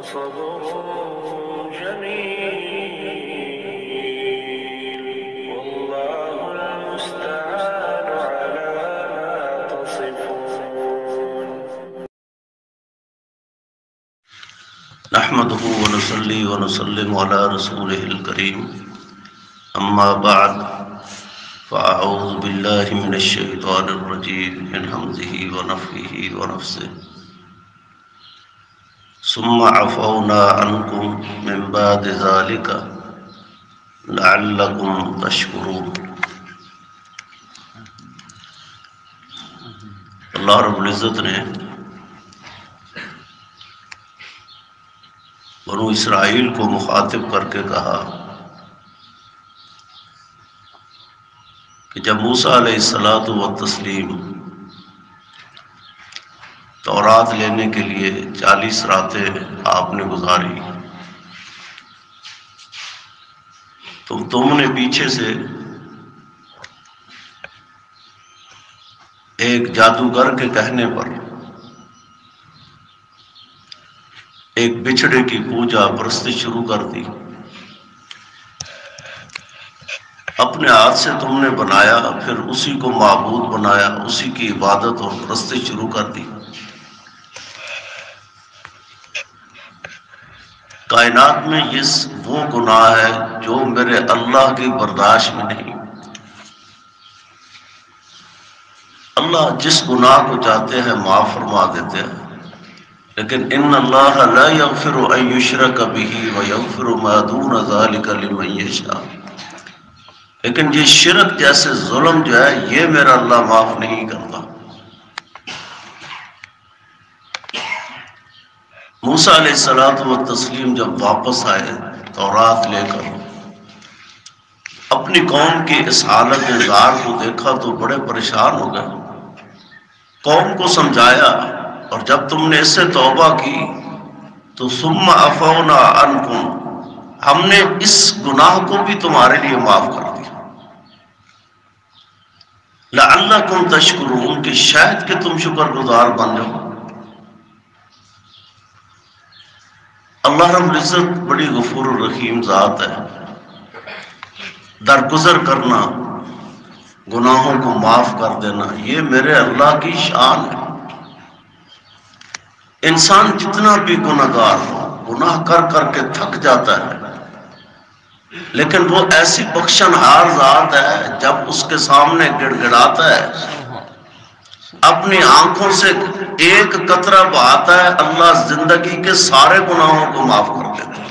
صبر جميل والله المستعان على ما تصفون. نحمده ونصلي ونسلم على رسوله الكريم اما بعد فاعوذ بالله من الشيطان الرجيم من همزه ونفخه ونفثه ثم عفونا عنكم من بعد ذلك لعلكم تشكرون. اللہ رب العزت نے بنو اسرائیل کو مخاطب کر کے کہا کہ جب موسیٰ علیہ السلام تورات لینے کے لیے 40 راتیں آپ نے گزاری تو تم نے پیچھے سے ایک جادوگر کے کہنے پر ایک بچھڑے کی پوجا پرستی شروع کر دی. اپنے ہاتھ سے تم نے بنایا، پھر اسی کو معبود بنایا، اسی کی عبادت اور پرستی شروع کر دی. کائنات میں یہ وہ گناہ ہے جو میرے اللہ کی برداشت میں نہیں. اللہ جس گناہ کو چاہتے ہیں معاف فرما دیتے ہیں، لیکن ان اللہ لا یغفر ان یشرک بہ ویغفر ما دون ذلک لمن یشاء. لیکن یہ شرک جیسے ظلم جو ہے یہ میرا اللہ معاف نہیں کرتا. موسیٰ علیہ السلام جب واپس آئے تورات لے کر، اپنی قوم کی اس حالت زار کو دیکھا تو بڑے پریشان ہو گئے. قوم کو سمجھایا، اور جب تم نے اس سے توبہ کی تو ثم عفونا عنکم، ہم نے اس گناہ کو بھی تمہارے لیے معاف کر دیا. لعلکم تشکرون، کہ شاید کہ تم شکر گزار بن جاؤ. اللہ رب العزت بڑی غفور الرحیم ذات ہے. درگزر کرنا، گناہوں کو معاف کر دینا، یہ میرے اللہ کی شان ہے. انسان جتنا بھی گناہگار ہو، گناہ کر کر کے تھک جاتا ہے، لیکن وہ ایسی بخشنہار ذات ہے جب اس کے سامنے گڑ گڑاتا ہے، اپنی آنکھوں سے ایک قطرہ بہاتا ہے، اللہ زندگی کے سارے گناہوں کو معاف کر دیتا ہے.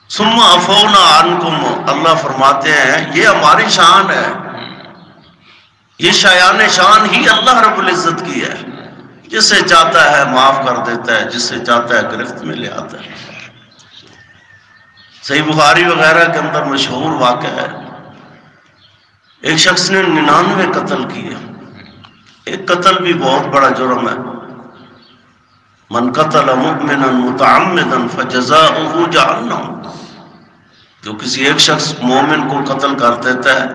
ثم عفونا عنکم، اللہ فرماتے ہیں یہ ہماری شان ہے. یہ شایان شان ہی اللہ رب العزت کی ہے. جسے چاہتا ہے معاف کر دیتا ہے، جسے چاہتا ہے گرفت میں لے آتا ہے. صحیح بخاری وغیرہ کے اندر مشہور واقعہ ہے، ایک شخص نے 99 قتل کیے. ایک قتل بھی بہت بڑا جرم ہے. من قتل مؤمنا متعمدا فجزاؤہ جہنم، جو کسی ایک شخص مومن کو قتل کر دیتا ہے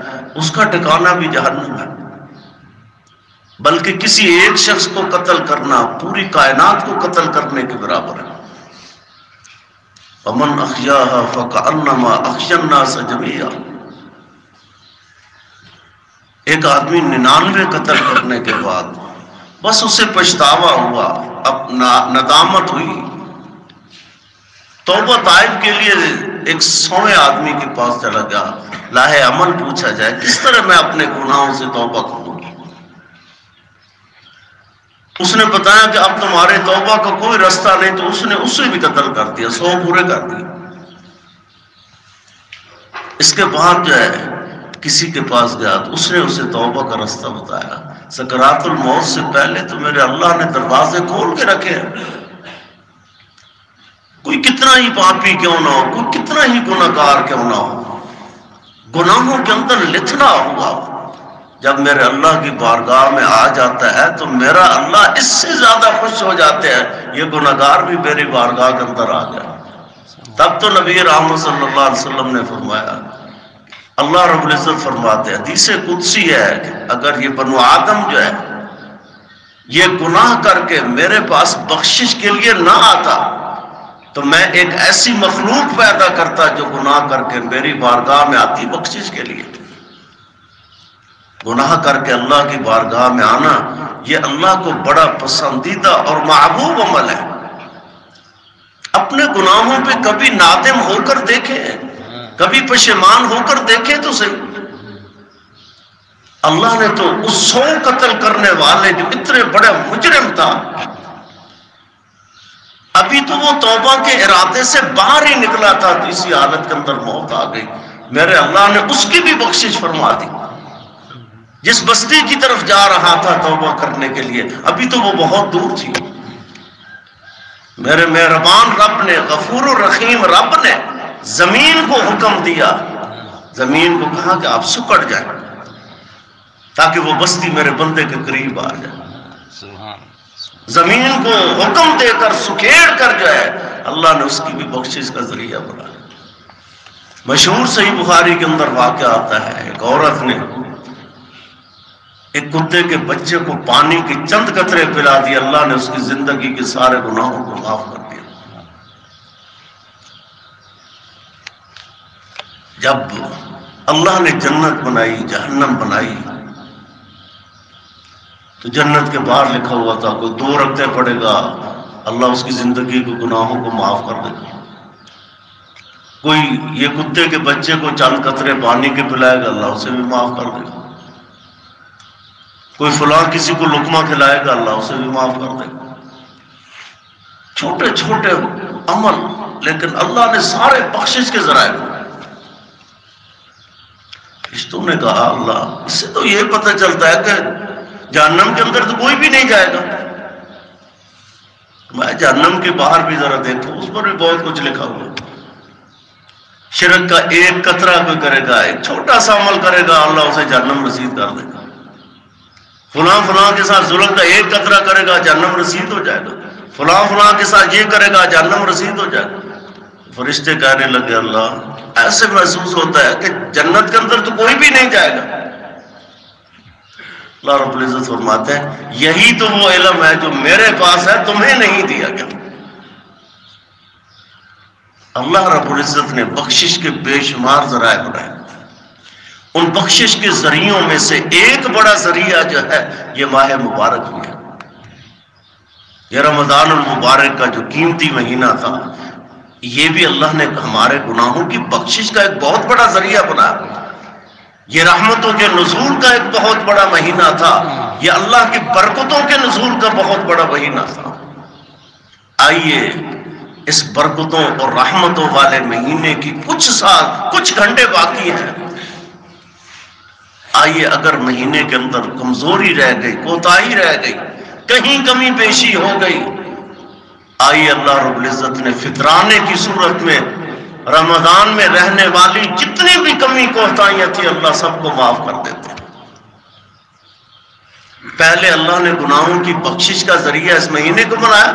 اس کا ٹھکانہ بھی جہنم ہے. بلکہ کسی ایک شخص کو قتل کرنا پوری کائنات کو قتل کرنے کے برابر ہے. ومن احیاها فکأنما احیا الناس جميعا. ایک آدمی 99 قتل کرنے کے بعد بس اسے پچھتاوا ہوا، اب ندامت ہوئی، توبہ طائب کے لیے ایک 100ویں آدمی کے پاس چلا گیا. لاہ عمل پوچھا جائے کس طرح میں اپنے گناہوں سے توبہ کروں. اس نے بتایا کہ اب تمہارے توبہ کا کوئی رستہ نہیں، تو اس نے اسے بھی قتل کر دیا، 100 پورے کر دیے. اس کے بعد جو ہے کسی کے پاس گیا تو اس نے اسے توبہ کا رستہ بتایا. سکرات الموت سے پہلے تو میرے اللہ نے دروازے کھول کے رکھے ہیں. کوئی کتنا ہی پاپی کیوں نہ ہو، کوئی کتنا ہی گناہگار کیوں نہ ہو، گناہوں کے اندر لتھڑا ہوا جب میرے اللہ کی بارگاہ میں آ جاتا ہے تو میرا اللہ اس سے زیادہ خوش ہو جاتے ہیں. یہ گناہگار بھی میری بارگاہ کے اندر آ گیا. تب تو نبی رحمت صلی اللہ علیہ وسلم نے فرمایا، اللہ رب العزت فرماتے ہیں، حدیث قدسی ہے کہ اگر یہ بنو آدم جو ہے یہ گناہ کر کے میرے پاس بخشش کے لیے نہ آتا تو میں ایک ایسی مخلوق پیدا کرتا جو گناہ کر کے میری بارگاہ میں آتی بخشش کے لیے۔ گناہ کر کے اللہ کی بارگاہ میں آنا یہ اللہ کو بڑا پسندیدہ اور محبوب عمل ہے۔ اپنے گناہوں پہ کبھی نادم ہو کر دیکھیں، کبھی پشیمان ہو کر دیکھیں تو صحیح۔ اللہ نے تو اس 100 قتل کرنے والے جو اتنے بڑے مجرم تھا، ابھی تو وہ توبہ کے ارادے سے باہر ہی نکلا تھا تو اسی حالت کے اندر موت آ گئی، میرے اللہ نے اس کی بھی بخشش فرما دی۔ جس بستی کی طرف جا رہا تھا توبہ کرنے کے لیے، ابھی تو وہ بہت دور تھی، میرے مہربان رب نے، غفور الرحیم رب نے زمین کو حکم دیا، زمین کو کہا کہ آپ سکڑ جائیں تاکہ وہ بستی میرے بندے کے قریب آ جائے۔ زمین کو حکم دے کر سکیڑ کر جو ہے اللہ نے اس کی بھی بخشش کا ذریعہ بنایا۔ مشہور صحیح بخاری کے اندر واقعہ آتا ہے، ایک عورت نے ایک کتے کے بچے کو پانی کے چند قطرے پلا دی، اللہ نے اس کی زندگی کے سارے گناہوں کو معاف کر دیا۔ جب اللہ نے جنت بنائی، جہنم بنائی، تو جنت کے باہر لکھا ہوا تھا کوئی 2 رکعتیں پڑھے گا اللہ اس کی زندگی کے گناہوں کو معاف کر دے گا، کوئی یہ کتے کے بچے کو چند قطرے پانی کے پلائے گا اللہ اسے بھی معاف کر دے گا، کوئی فلاں کسی کو لقمہ کھلائے گا اللہ اسے بھی معاف کر دے گا۔ چھوٹے چھوٹے عمل، لیکن اللہ نے سارے بخشش کے ذرائع بنائے۔ فرشتوں نے کہا اللہ، اس سے تو یہ پتہ چلتا ہے کہ جہنم کے اندر تو کوئی بھی نہیں جائے گا، میں جہنم کے باہر بھی ذرا دیکھوں، اس پر بھی بہت کچھ لکھا ہوا ہے۔ شرک کا ایک قطرہ کوئی کرے گا، ایک چھوٹا سا عمل کرے گا اللہ اسے جہنم رسید کر دے گا، فلاں فلاں کے ساتھ ظلم کا ایک قطرہ کرے گا جہنم رسید ہو جائے گا، فلاں فلاں کے ساتھ یہ کرے گا جہنم رسید ہو جائے گا۔ فرشتے کہنے لگے اللہ، ایسے محسوس ہوتا ہے کہ جنت کے اندر تو کوئی بھی نہیں جائے گا۔ اللہ رب العزت فرماتے ہیں یہی تو وہ علم ہے جو میرے پاس ہے، تمہیں نہیں دیا گیا۔ اللہ رب العزت نے بخشش کے بے شمار ذرائع بنائے، ان بخشش کے ذریعوں میں سے ایک بڑا ذریعہ جو ہے یہ ماہ مبارک میں ہے۔ یہ رمضان المبارک کا جو قیمتی مہینہ تھا، یہ بھی اللہ نے ہمارے گناہوں کی بخشش کا ایک بہت بڑا ذریعہ بنایا۔ یہ رحمتوں کے نزول کا ایک بہت بڑا مہینہ تھا، یہ اللہ کی برکتوں کے نزول کا بہت بڑا مہینہ تھا۔ آئیے اس برکتوں اور رحمتوں والے مہینے کی کچھ گھنٹے باقی ہیں، آئیے اگر مہینے کے اندر کمزوری رہ گئی، کوتاہی رہ گئی، کہیں کمی بیشی ہو گئی، آئیے اللہ رب العزت نے فطرانے کی صورت میں رمضان میں رہنے والی جتنی بھی کمی کوتاہیاں تھی اللہ سب کو معاف کر دیتے۔ پہلے اللہ نے گناہوں کی بخشش کا ذریعہ اس مہینے کو بنایا۔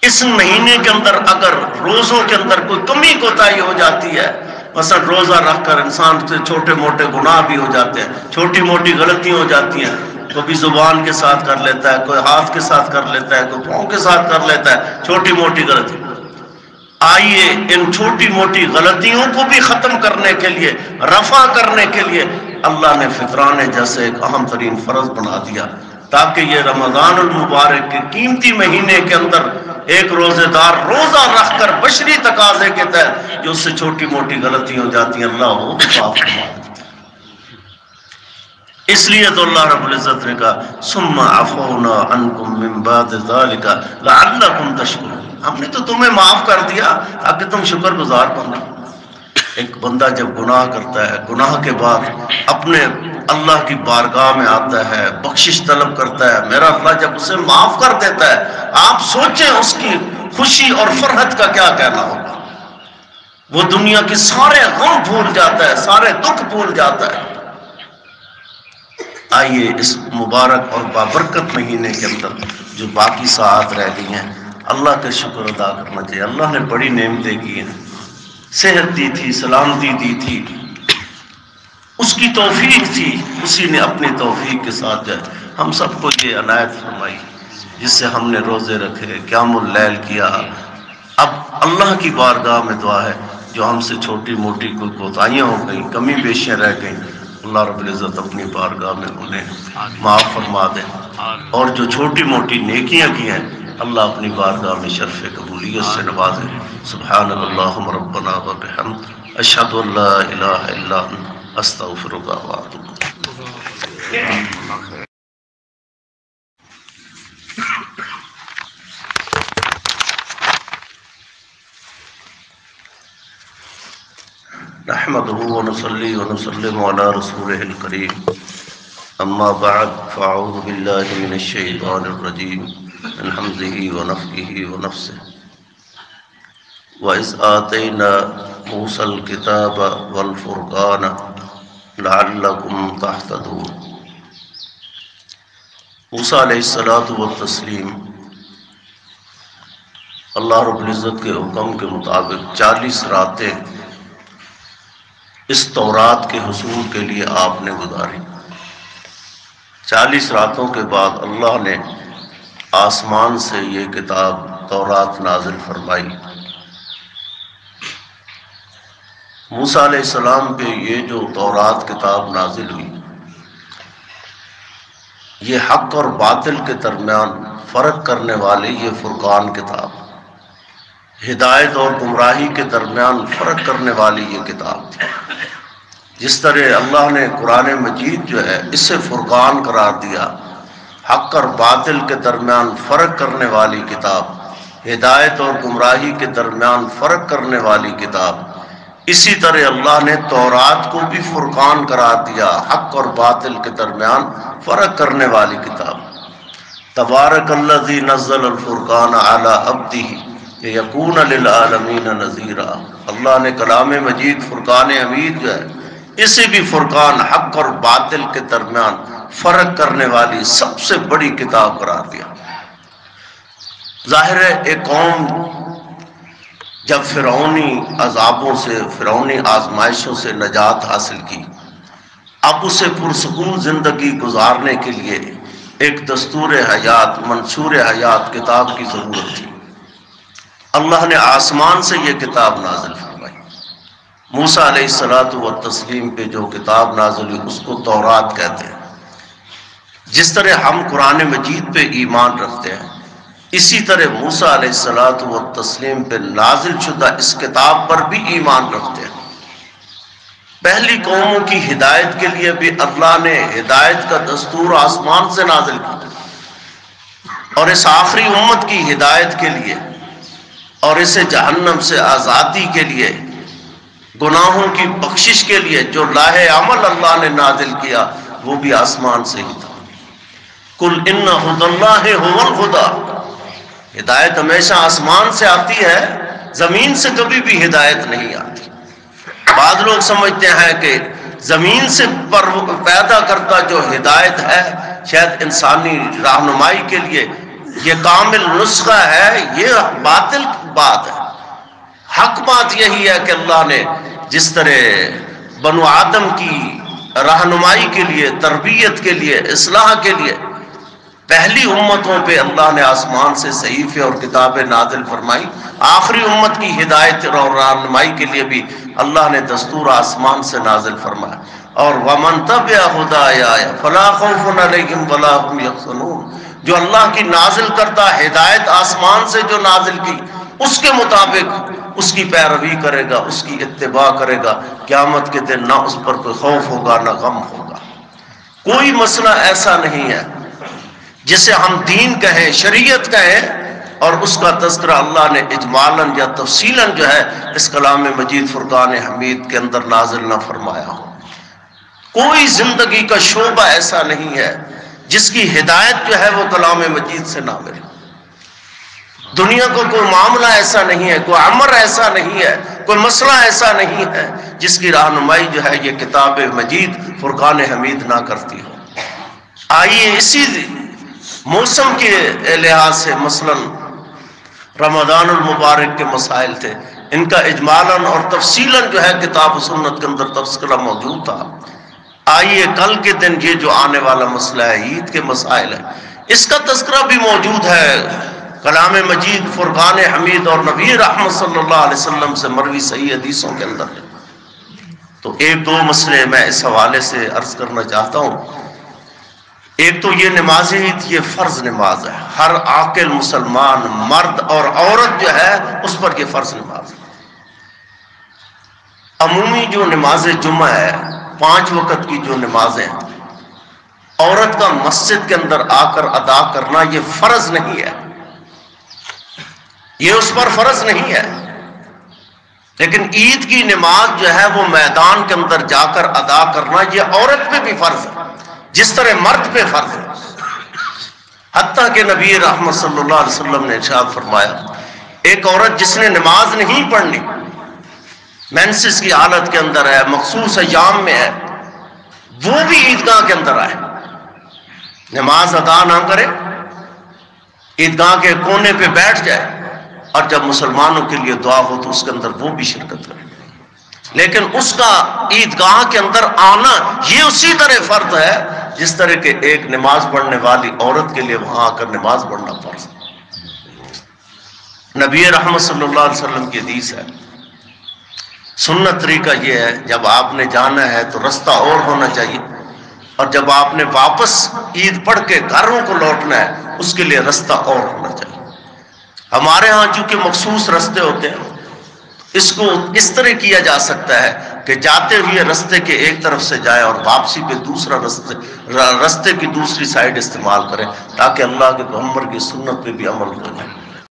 اس مہینے کے اندر اگر روزوں کے اندر کوئی کمی کوتاہی ہو جاتی ہے، مثلا روزہ رکھ کر انسان سے چھوٹے موٹے گناہ بھی ہو جاتے ہیں، چھوٹی موٹی غلطیاں ہو جاتی ہیں، کبھی زبان کے ساتھ کر لیتا ہے، کوئی ہاتھ کے ساتھ کر لیتا ہے، کوئی پاؤں کے ساتھ کر لیتا ہے، چھوٹی موٹی غلطی۔ آئیے ان چھوٹی موٹی غلطیوں کو بھی ختم کرنے کے لیے، رفع کرنے کے لیے اللہ نے فطرانے جیسے ایک اہم ترین فرض بنا دیا، تاکہ یہ رمضان المبارک کے قیمتی مہینے کے اندر ایک روزے دار روزہ رکھ کر بشری تقاضے کے تحت جو اس سے چھوٹی موٹی غلطی ہو جاتی ہیں اللہ وہ معاف فرما دیتا۔ اس لیے تو اللہ رب العزت نے کہا ثم عفونا عنکم من بعد ذلک لعلکم تشکرون، ہم نے تو تمہیں معاف کر دیا تاکہ تم شکر گزار بنو۔ ایک بندہ جب گناہ کرتا ہے، گناہ کے بعد اپنے اللہ کی بارگاہ میں آتا ہے، بخشش طلب کرتا ہے، میرا اللہ جب اسے معاف کر دیتا ہے، آپ سوچیں اس کی خوشی اور فرحت کا کیا کہنا ہوگا۔ وہ دنیا کی سارے غم بھول جاتا ہے، سارے دکھ بھول جاتا ہے۔ آئیے اس مبارک اور بابرکت مہینے کے اندر جو باقی ساعات رہ گئی ہیں اللہ کا شکر ادا کرنا چاہیے۔ اللہ نے بڑی نعمتیں کی ہیں، صحت دی تھی، سلامتی دی تھی، اس کی توفیق تھی، اسی نے اپنی توفیق کے ساتھ جو ہے ہم سب کو یہ عنایت فرمائی جس سے ہم نے روزے رکھے، قیام اللیل کیا۔ اب اللہ کی بارگاہ میں دعا ہے جو ہم سے چھوٹی موٹی کوئی کوتاہیاں ہو گئیں، کمی بیشیاں رہ گئیں، اللہ رب العزت اپنی بارگاہ میں انہیں معاف فرما دے، اور جو چھوٹی موٹی نیکیاں کی ہیں اللہ اپنی بارگاہ میں شرف قبولیت سے نوازے۔ سبحانک اللہم ربنا و بحمدک، اشہد ان لا الہ الا انت، استغفرک و اتوب الیک۔ نحمده ونصلي ونسلم على رسوله الكريم، اما بعد، فاعوذ بالله من الشيطان الرجيم من همزه ونفخه ونفثه۔ وَإِذْ آتَيْنَا مُوسَى الْكِتَابَ وَالْفُرْقَانَ لَعَلَّكُمْ تَهْتَدُونَ۔ موسیٰ علیہ الصلوۃ والتسلیم اللہ رب العزت کے حکم کے مطابق 40 راتیں اس تورات کے حصول کے لیے آپ نے گزاری۔ 40 راتوں کے بعد اللہ نے آسمان سے یہ کتاب تورات نازل فرمائی۔ موسیٰ علیہ السلام پہ یہ جو تورات کتاب نازل ہوئی، یہ حق اور باطل کے درمیان فرق کرنے والی یہ فرقان کتاب، ہدایت اور گمراہی کے درمیان فرق کرنے والی یہ کتاب تھی۔ جس طرح اللہ نے قرآن مجید جو ہے اسے فرقان قرار دیا، حق اور باطل کے درمیان فرق کرنے والی کتاب، ہدایت اور گمراہی کے درمیان فرق کرنے والی کتاب، اسی طرح اللہ نے تورات کو بھی فرقان قرار دیا، حق اور باطل کے درمیان فرق کرنے والی کتاب۔ تبارک الذی نزل الفرقان علی عبدہ لیکون للعالمین نذیرا۔ اللہ نے کلام مجید فرقان حمید جو ہے اسے بھی فرقان حق اور باطل کے درمیان فرق کرنے والی سب سے بڑی کتاب قرار دیا۔ ظاہر ہے ایک قوم جب فرعونی عذابوں سے، فرعونی آزمائشوں سے نجات حاصل کی، اب اسے پرسکون زندگی گزارنے کے لیے ایک دستور حیات، منشور حیات کتاب کی ضرورت تھی۔ اللہ نے آسمان سے یہ کتاب نازل فرمائی۔ موسیٰ علیہ الصلوۃ والتسلیم پہ جو کتاب نازل ہوئی اس کو تورات کہتے ہیں۔ جس طرح ہم قرآن مجید پہ ایمان رکھتے ہیں، اسی طرح موسیٰ علیہ الصلوۃ والتسلیم پہ نازل شدہ اس کتاب پر بھی ایمان رکھتے ہیں۔ پہلی قوموں کی ہدایت کے لیے بھی اللہ نے ہدایت کا دستور آسمان سے نازل کیا، اور اس آخری امت کی ہدایت کے لیے اور اسے جہنم سے آزادی کے لیے، گناہوں کی بخشش کے لیے جو لاہ عمل اللہ نے نازل کیا وہ بھی آسمان سے ہی تھا۔ قُلْ إِنَّ هُدَى اللَّهِ هُوَ الْهُدَى۔ ہدایت ہمیشہ آسمان سے آتی ہے، زمین سے کبھی بھی ہدایت نہیں آتی۔ بعض لوگ سمجھتے ہیں کہ زمین سے پیدا کرتا جو ہدایت ہے شاید انسانی رہنمائی کے لیے یہ کامل نسخہ ہے، یہ باطل بات ہے۔ حق بات یہی ہے کہ اللہ نے جس طرح بنو آدم کی رہنمائی کے لیے، تربیت کے لیے، اصلاح کے لیے پہلی امتوں پہ اللہ نے آسمان سے صحیفے اور کتابیں نازل فرمائی، آخری امت کی ہدایت اور رہنمائی کے لیے بھی اللہ نے دستور آسمان سے نازل فرمایا۔ اور وَمَن تَبِعَ هُدَايَ فَلَا خَوْفٌ عَلَيْهِمْ وَلَا هُمْ يَحْزَنُونَ۔ جو اللہ کی نازل کرتا ہدایت آسمان سے جو نازل کی اس کے مطابق اس کی پیروی کرے گا، اس کی اتباع کرے گا، قیامت کے دن نہ اس پر کوئی خوف ہوگا نہ غم ہوگا۔ کوئی مسئلہ ایسا نہیں ہے جسے ہم دین کہیں، شریعت کہیں، اور اس کا تذکرہ اللہ نے اجمالاً یا تفصیلاً جو ہے اس کلام مجید فرقان حمید کے اندر نازل نہ فرمایا ہو۔ کوئی زندگی کا شعبہ ایسا نہیں ہے جس کی ہدایت جو ہے وہ کلام مجید سے نہ ملے۔ دنیا کو کوئی معاملہ ایسا نہیں ہے، کوئی امر ایسا نہیں ہے، کوئی مسئلہ ایسا نہیں ہے جس کی رہنمائی جو ہے یہ کتاب مجید فرقان حمید نہ کرتی ہو۔ آئیے اسی موسم کے لحاظ سے مثلاً رمضان المبارک کے مسائل تھے، ان کا اجمالاً اور تفصیلاً جو ہے کتاب و سنت کے اندر تذکرہ موجود تھا۔ آئیے کل کے دن یہ جو آنے والا مسئلہ ہے، عید کے مسائل ہے، اس کا تذکرہ بھی موجود ہے کلام مجید، فرقان حمید اور نبی رحمت صلی اللہ علیہ وسلم سے مروی صحیح حدیثوں کے اندر ہے۔ تو ایک دو مسئلے میں اس حوالے سے عرض کرنا چاہتا ہوں۔ ایک تو یہ نماز عید یہ فرض نماز ہے، ہر عاقل مسلمان مرد اور عورت جو ہے اس پر یہ فرض نماز ہے۔ عمومی جو نماز جمعہ ہے، 5 وقت کی جو نمازیں، عورت کا مسجد کے اندر آ کر ادا کرنا یہ فرض نہیں ہے، یہ اس پر فرض نہیں ہے، لیکن عید کی نماز جو ہے وہ میدان کے اندر جا کر ادا کرنا یہ عورت پہ بھی فرض ہے جس طرح مرد پہ فرض ہے۔ حتیٰ کہ نبی رحمت صلی اللہ علیہ وسلم نے ارشاد فرمایا، ایک عورت جس نے نماز نہیں پڑھنی، مینسس کی حالت کے اندر ہے، مخصوص ایام میں ہے، وہ بھی عیدگاہ کے اندر آئے، نماز ادا نہ کرے، عیدگاہ کے کونے پہ بیٹھ جائے، اور جب مسلمانوں کے لیے دعا ہو تو اس کے اندر وہ بھی شرکت کرے، لیکن اس کا عیدگاہ کے اندر آنا یہ اسی طرح فرض ہے جس طرح کہ ایک نماز پڑھنے والی عورت کے لیے وہاں آ کر نماز پڑھنا فرض ہے۔ نبی رحمت صلی اللہ علیہ وسلم کی حدیث ہے، سنت طریقہ یہ ہے جب آپ نے جانا ہے تو رستہ اور ہونا چاہیے، اور جب آپ نے واپس عید پڑھ کے گھروں کو لوٹنا ہے اس کے لیے رستہ اور ہونا چاہیے۔ ہمارے ہاں چونکہ مخصوص رستے ہوتے ہیں، اس کو اس طرح کیا جا سکتا ہے کہ جاتے ہوئے رستے کے ایک طرف سے جائے اور واپسی پہ دوسرا رستے کی دوسری سائڈ استعمال کریں، تاکہ اللہ کے پیغمبر کی سنت پہ بھی عمل ہو جائے۔